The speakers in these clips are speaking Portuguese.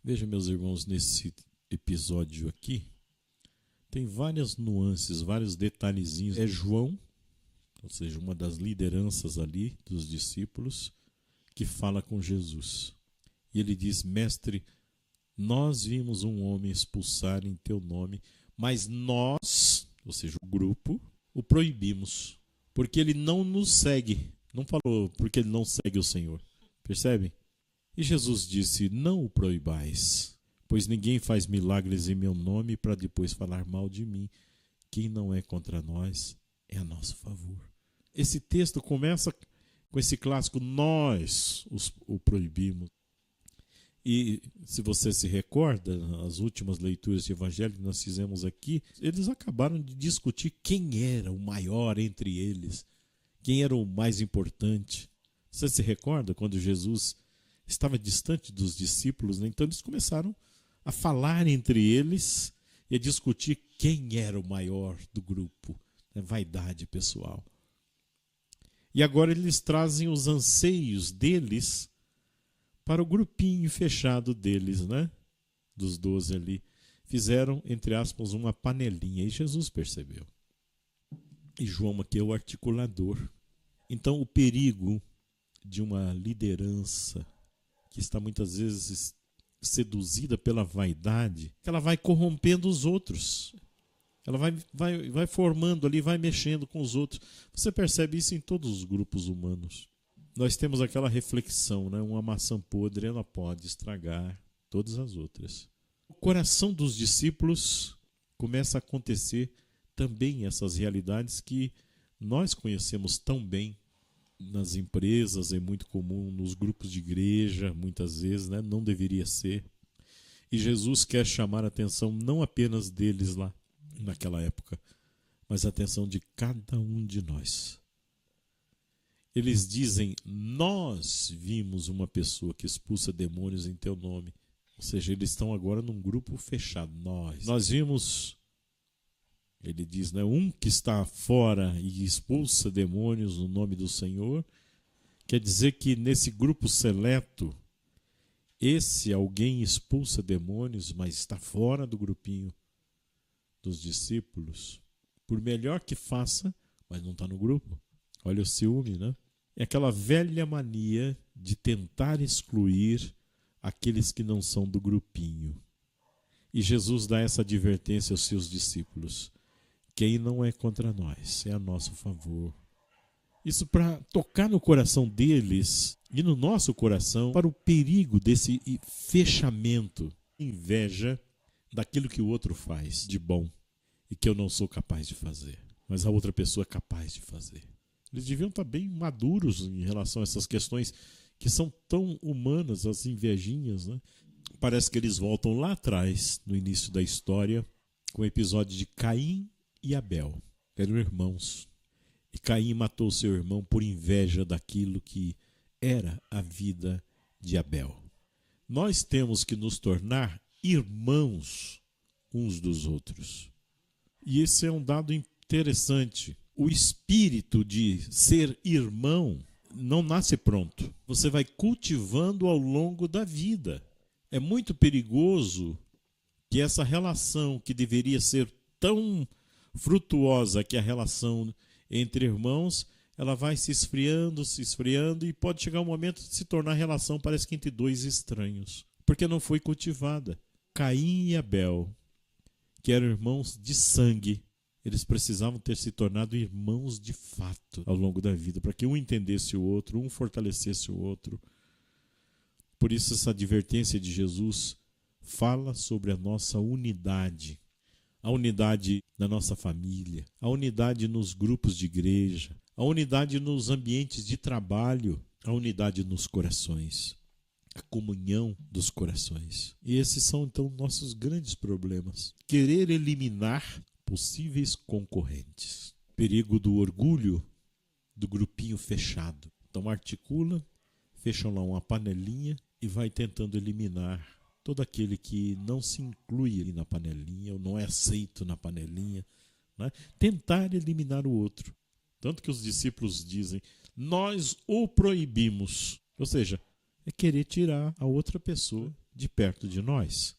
Veja, meus irmãos, nesse episódio aqui, tem várias nuances, vários detalhezinhos. É João, ou seja, uma das lideranças ali dos discípulos, que fala com Jesus. E ele diz: Mestre, nós vimos um homem expulsar em teu nome, mas nós, ou seja, o grupo, o proibimos, porque ele não nos segue. Não falou porque ele não segue o Senhor. Percebem? E Jesus disse: não o proibais, pois ninguém faz milagres em meu nome para depois falar mal de mim. Quem não é contra nós é a nosso favor. Esse texto começa com esse clássico: nós o proibimos. E se você se recorda, as últimas leituras de evangelho que nós fizemos aqui, eles acabaram de discutir quem era o maior entre eles, quem era o mais importante. Você se recorda quando Jesus estava distante dos discípulos, né? Então eles começaram a falar entre eles e a discutir quem era o maior do grupo, né? Vaidade pessoal. E agora eles trazem os anseios deles para o grupinho fechado deles, né? Dos 12 ali. Fizeram, entre aspas, uma panelinha. E Jesus percebeu. E João aqui é o articulador. Então o perigo de uma liderança que está muitas vezes seduzida pela vaidade, ela vai corrompendo os outros. Ela vai formando ali, vai mexendo com os outros. Você percebe isso em todos os grupos humanos. Nós temos aquela reflexão, né? Uma maçã podre, ela pode estragar todas as outras. O coração dos discípulos começa a acontecer também essas realidades que nós conhecemos tão bem nas empresas, é muito comum nos grupos de igreja, muitas vezes, né? Não deveria ser. E Jesus quer chamar a atenção não apenas deles lá, naquela época, mas a atenção de cada um de nós. Eles dizem: nós vimos uma pessoa que expulsa demônios em teu nome. Ou seja, eles estão agora num grupo fechado. Nós vimos, ele diz, né, um que está fora e expulsa demônios no nome do Senhor. Quer dizer que nesse grupo seleto, esse alguém expulsa demônios, mas está fora do grupinho dos discípulos. Por melhor que faça, mas não está no grupo. Olha o ciúme, né? É aquela velha mania de tentar excluir aqueles que não são do grupinho. E Jesus dá essa advertência aos seus discípulos: quem não é contra nós é a nosso favor. Isso para tocar no coração deles e no nosso coração para o perigo desse fechamento, inveja daquilo que o outro faz de bom e que eu não sou capaz de fazer, mas a outra pessoa é capaz de fazer. Eles deviam estar bem maduros em relação a essas questões que são tão humanas, as invejinhas, né? Parece que eles voltam lá atrás, no início da história, com o episódio de Caim e Abel. Eram irmãos. E Caim matou seu irmão por inveja daquilo que era a vida de Abel. Nós temos que nos tornar irmãos uns dos outros. E esse é um dado interessante. O espírito de ser irmão não nasce pronto. Você vai cultivando ao longo da vida. É muito perigoso que essa relação que deveria ser tão frutuosa, que é a relação entre irmãos, ela vai se esfriando e pode chegar um momento de se tornar relação, parece que entre dois estranhos, porque não foi cultivada. Caim e Abel, que eram irmãos de sangue, eles precisavam ter se tornado irmãos de fato ao longo da vida, para que um entendesse o outro, um fortalecesse o outro. Por isso essa advertência de Jesus fala sobre a nossa unidade, a unidade na nossa família, a unidade nos grupos de igreja, a unidade nos ambientes de trabalho, a unidade nos corações, a comunhão dos corações. E esses são então nossos grandes problemas. Querer eliminar possíveis concorrentes. Perigo do orgulho do grupinho fechado. Então articula, fecham lá uma panelinha e vai tentando eliminar todo aquele que não se inclui na panelinha ou não é aceito na panelinha, né? Tentar eliminar o outro. Tanto que os discípulos dizem: nós o proibimos. Ou seja, é querer tirar a outra pessoa de perto de nós.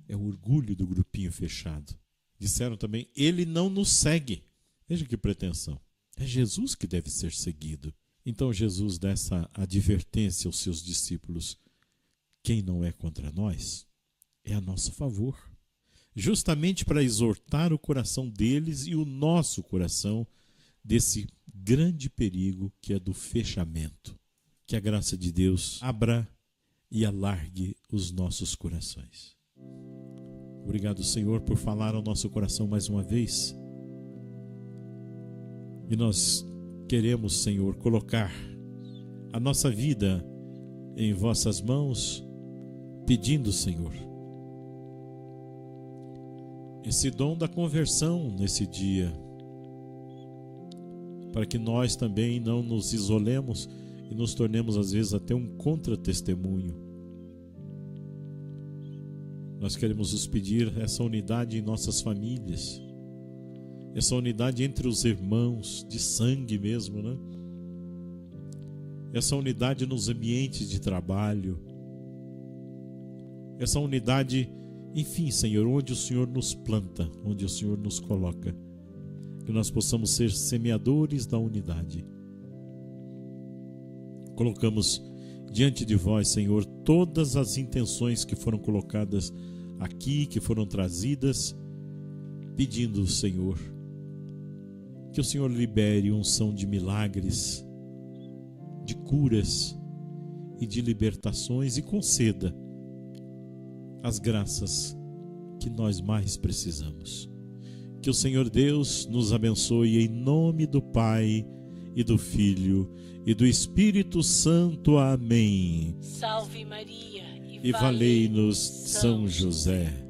É o orgulho do grupinho fechado. Disseram também, ele não nos segue. Veja que pretensão. É Jesus que deve ser seguido. Então Jesus dá essa advertência aos seus discípulos. Quem não é contra nós é a nosso favor. Justamente para exortar o coração deles e o nosso coração desse grande perigo que é do fechamento. Que a graça de Deus abra e alargue os nossos corações. Obrigado, Senhor, por falar ao nosso coração mais uma vez. E nós queremos, Senhor, colocar a nossa vida em vossas mãos, pedindo, Senhor, esse dom da conversão nesse dia, para que nós também não nos isolemos e nos tornemos, às vezes, até um contra-testemunho. Nós queremos nos pedir essa unidade em nossas famílias, essa unidade entre os irmãos, de sangue mesmo, né? Essa unidade nos ambientes de trabalho, essa unidade, enfim, Senhor, onde o Senhor nos planta, onde o Senhor nos coloca, que nós possamos ser semeadores da unidade. Colocamos diante de vós, Senhor, todas as intenções que foram colocadas aqui, que foram trazidas, pedindo, Senhor, que o Senhor libere unção de milagres, de curas e de libertações e conceda as graças que nós mais precisamos. Que o Senhor Deus nos abençoe em nome do Pai e do Filho e do Espírito Santo. Amém. Salve Maria E valei-nos São José.